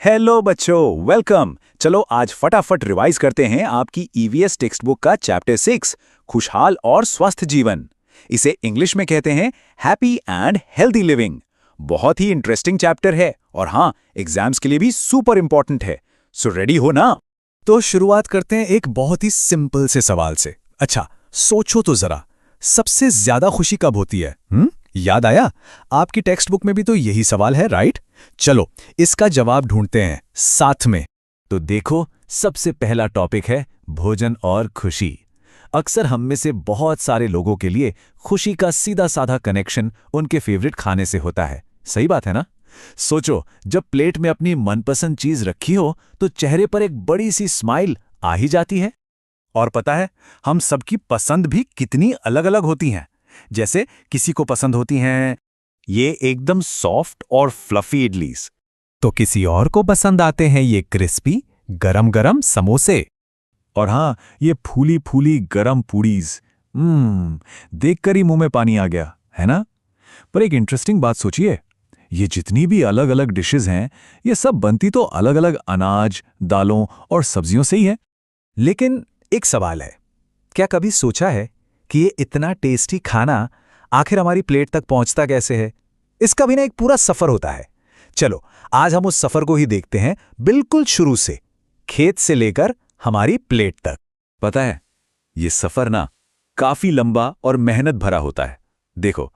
Hello बच्चों, welcome. चलो आज फटाफट रिवाइज करते हैं आपकी ईवीएस टेक्स्ट बुक का चैप्टर 6, खुशहाल और स्वस्थ जीवन। इसे इंग्लिश में कहते हैं हैप्पी एंड हेल्दी लिविंग। बहुत ही इंटरेस्टिंग चैप्टर है और हाँ, एग्जाम्स के लिए भी सुपर इंपॉर्टेंट है। सो रेडी हो ना? तो शुरुआत करते हैं एक बहुत ही सिंपल से सवाल से। अच्छा, सोचो तो जरा, सबसे ज्यादा खुशी कब होती है? याद आया? आपकी टेक्स्ट बुक में भी तो यही सवाल है, राइट? चलो इसका जवाब ढूंढते हैं साथ में। तो देखो, सबसे पहला टॉपिक है भोजन और खुशी। अक्सर हम में से बहुत सारे लोगों के लिए खुशी का सीधा साधा कनेक्शन उनके फेवरेट खाने से होता है। सही बात है ना? सोचो, जब प्लेट में अपनी मनपसंद चीज रखी हो तो चेहरे पर एक बड़ी सी स्माइल आ ही जाती है। और पता है, हम सबकी पसंद भी कितनी अलग अलग होती हैं। जैसे किसी को पसंद होती हैं ये एकदम सॉफ्ट और फ्लफी इडलीज, तो किसी और को पसंद आते हैं ये क्रिस्पी गरम गरम समोसे। और हाँ, ये फूली फूली गरम पूड़ीज। देखकर ही मुंह में पानी आ गया, है ना? पर एक इंटरेस्टिंग बात सोचिए, ये जितनी भी अलग अलग डिशेस हैं, ये सब बनती तो अलग अलग अनाज, दालों और सब्जियों से ही है। लेकिन एक सवाल है, क्या कभी सोचा है कि ये इतना टेस्टी खाना आखिर हमारी प्लेट तक पहुंचता कैसे है? इसका भी ना एक पूरा सफर होता है। चलो आज हम उस सफर को ही देखते हैं, बिल्कुल शुरू से, खेत से लेकर हमारी प्लेट तक। पता है, ये सफर ना काफी लंबा और मेहनत भरा होता है। देखो,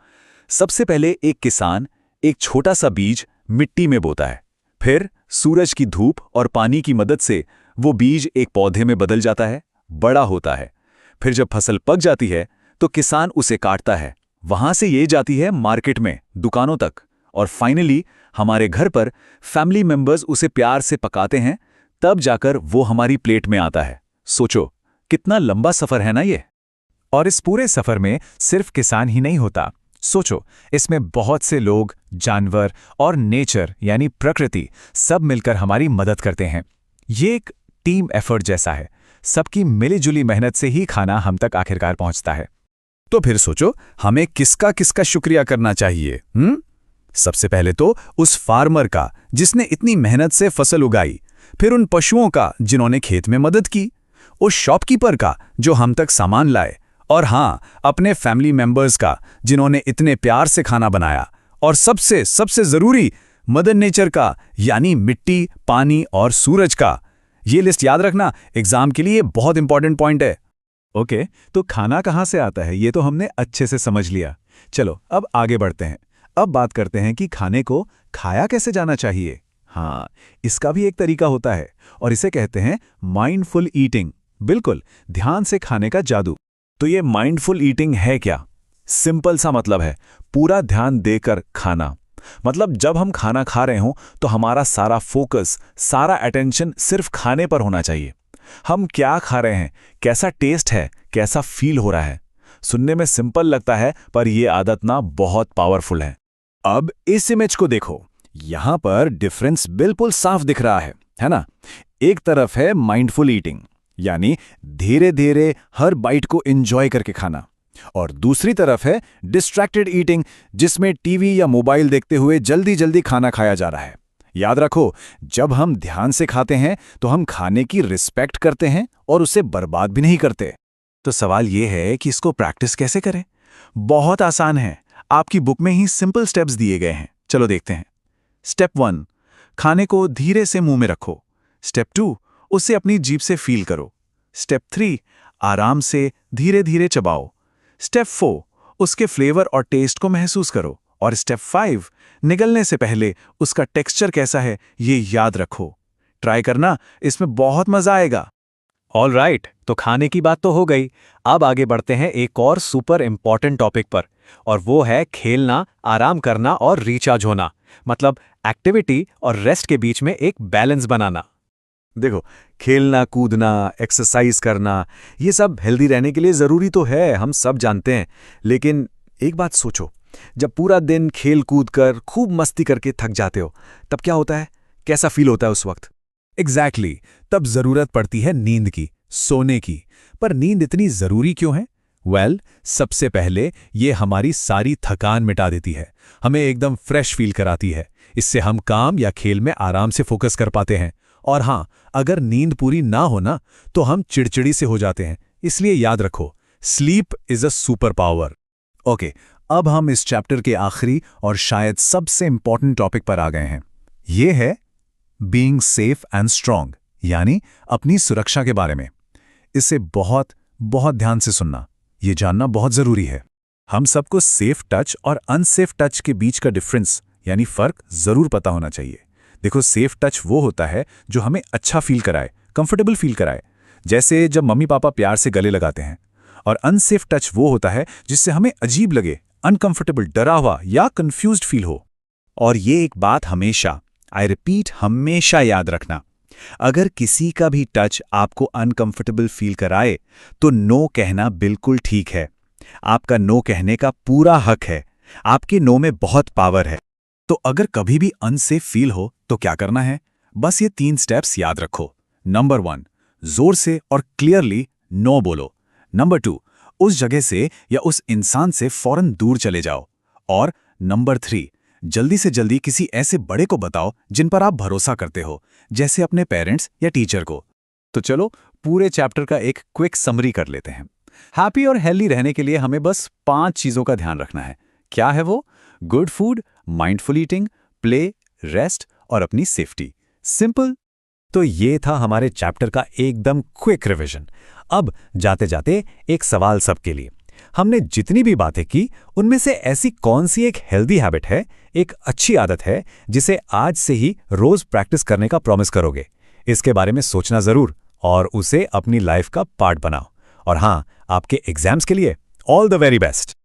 सबसे पहले एक किसान एक छोटा सा बीज मिट्टी में बोता है। फिर सूरज की धूप और पानी की मदद से वो बीज एक पौधे में बदल जाता है, बड़ा होता है। फिर जब फसल पक जाती है तो किसान उसे काटता है। वहां से ये जाती है मार्केट में, दुकानों तक, और फाइनली हमारे घर पर फैमिली मेंबर्स उसे प्यार से पकाते हैं, तब जाकर वो हमारी प्लेट में आता है। सोचो, कितना लंबा सफर है ना ये। और इस पूरे सफर में सिर्फ किसान ही नहीं होता। सोचो, इसमें बहुत से लोग, जानवर और नेचर यानी प्रकृति सब मिलकर हमारी मदद करते हैं। ये एक टीम एफर्ट जैसा है। सबकी मिलीजुली मेहनत से ही खाना हम तक आखिरकार पहुंचता है। तो फिर सोचो, हमें किसका किसका शुक्रिया करना चाहिए? सबसे पहले तो उस फार्मर का जिसने इतनी मेहनत से फसल उगाई, फिर उन पशुओं का जिन्होंने खेत में मदद की, उस शॉपकीपर का जो हम तक सामान लाए, और हाँ, अपने फैमिली मेंबर्स का जिन्होंने इतने प्यार से खाना बनाया, और सबसे सबसे जरूरी मदर नेचर का, यानी मिट्टी, पानी और सूरज का। ये लिस्ट याद रखना, एग्जाम के लिए बहुत इंपॉर्टेंट पॉइंट है। ओके, तो खाना कहाँ से आता है ये तो हमने अच्छे से समझ लिया। चलो अब आगे बढ़ते हैं। अब बात करते हैं कि खाने को खाया कैसे जाना चाहिए। हाँ, इसका भी एक तरीका होता है और इसे कहते हैं माइंडफुल ईटिंग। बिल्कुल, ध्यान से खाने का जादू। तो ये माइंडफुल ईटिंग है क्या? सिंपल सा मतलब है पूरा ध्यान देकर खाना। मतलब जब हम खाना खा रहे हों तो हमारा सारा फोकस, सारा अटेंशन सिर्फ खाने पर होना चाहिए। हम क्या खा रहे हैं, कैसा टेस्ट है, कैसा फील हो रहा है। सुनने में सिंपल लगता है, पर यह आदत ना बहुत पावरफुल है। अब इस इमेज को देखो, यहां पर डिफरेंस बिल्कुल साफ दिख रहा है ना? एक तरफ है माइंडफुल ईटिंग, यानी धीरे धीरे हर बाइट को एंजॉय करके खाना, और दूसरी तरफ है डिस्ट्रैक्टेड ईटिंग, जिसमें टीवी या मोबाइल देखते हुए जल्दी जल्दी खाना खाया जा रहा है। याद रखो, जब हम ध्यान से खाते हैं तो हम खाने की रिस्पेक्ट करते हैं और उसे बर्बाद भी नहीं करते। तो सवाल यह है कि इसको प्रैक्टिस कैसे करें? बहुत आसान है, आपकी बुक में ही सिंपल स्टेप्स दिए गए हैं। चलो देखते हैं। स्टेप 1, खाने को धीरे से मुंह में रखो। स्टेप 2, उसे अपनी जीभ से फील करो। स्टेप 3, आराम से धीरे धीरे चबाओ। स्टेप 4, उसके फ्लेवर और टेस्ट को महसूस करो। और स्टेप 5, निगलने से पहले उसका टेक्सचर कैसा है ये याद रखो। ट्राई करना, इसमें बहुत मजा आएगा। ऑलराइट, तो खाने की बात तो हो गई। अब आगे बढ़ते हैं एक और सुपर इंपॉर्टेंट टॉपिक पर, और वो है खेलना, आराम करना और रिचार्ज होना। मतलब एक्टिविटी और रेस्ट के बीच में एक बैलेंस बनाना। देखो, खेलना, कूदना, एक्सरसाइज करना, ये सब हेल्दी रहने के लिए जरूरी तो है, हम सब जानते हैं। लेकिन एक बात सोचो, जब पूरा दिन खेल कूद कर खूब मस्ती करके थक जाते हो, तब क्या होता है? कैसा फील होता है उस वक्त? एग्जैक्टली, तब जरूरत पड़ती है नींद की, सोने की। पर नींद इतनी जरूरी क्यों है? सबसे पहले ये हमारी सारी थकान मिटा देती है, हमें एकदम फ्रेश फील कराती है। इससे हम काम या खेल में आराम से फोकस कर पाते हैं। और हाँ, अगर नींद पूरी ना हो ना, तो हम चिड़चिड़ी से हो जाते हैं। इसलिए याद रखो, sleep is a super power. Okay, अब हम इस चैप्टर के आखिरी और शायद सबसे इंपॉर्टेंट टॉपिक पर आ गए हैं। ये है बीइंग सेफ एंड स्ट्रांग, यानी अपनी सुरक्षा के बारे में। इसे बहुत बहुत ध्यान से सुनना, ये जानना बहुत जरूरी है। हम सबको सेफ टच और अनसेफ टच के बीच का डिफरेंस यानी फर्क जरूर पता होना चाहिए। देखो, सेफ टच वो होता है जो हमें अच्छा फील कराए, कंफर्टेबल फील कराए, जैसे जब मम्मी पापा प्यार से गले लगाते हैं। और अनसेफ टच वो होता है जिससे हमें अजीब लगे, अनकंफर्टेबल, डरा हुआ या कंफ्यूज्ड फील हो। और ये एक बात हमेशा, आई रिपीट, हमेशा याद रखना, अगर किसी का भी टच आपको अनकंफर्टेबल फील कराए तो नो कहना बिल्कुल ठीक है। आपका नो कहने का पूरा हक है। आपके नो में बहुत पावर है। तो अगर कभी भी अनसेफ फील हो तो क्या करना है? बस ये 3 स्टेप्स याद रखो। नंबर 1, जोर से और क्लियरली नो बोलो। नंबर 2, उस जगह से या उस इंसान से फौरन दूर चले जाओ। और नंबर 3, जल्दी से जल्दी किसी ऐसे बड़े को बताओ जिन पर आप भरोसा करते हो, जैसे अपने पेरेंट्स या टीचर को। तो चलो पूरे चैप्टर का एक क्विक समरी कर लेते हैं। हैप्पी और हेल्दी रहने के लिए हमें बस 5 चीजों का ध्यान रखना है। क्या है वो? Good food, mindful eating, play, rest और अपनी सेफ्टी। सिंपल। तो ये था हमारे चैप्टर का एकदम क्विक रिवीजन। अब जाते जाते एक सवाल सबके लिए। हमने जितनी भी बातें की उनमें से ऐसी कौन सी एक हेल्दी हैबिट है, एक अच्छी आदत है, जिसे आज से ही रोज प्रैक्टिस करने का प्रॉमिस करोगे? इसके बारे में सोचना जरूर और उसे अपनी लाइफ का पार्ट बनाओ। और हाँ, आपके एग्जाम्स के लिए ऑल द वेरी बेस्ट।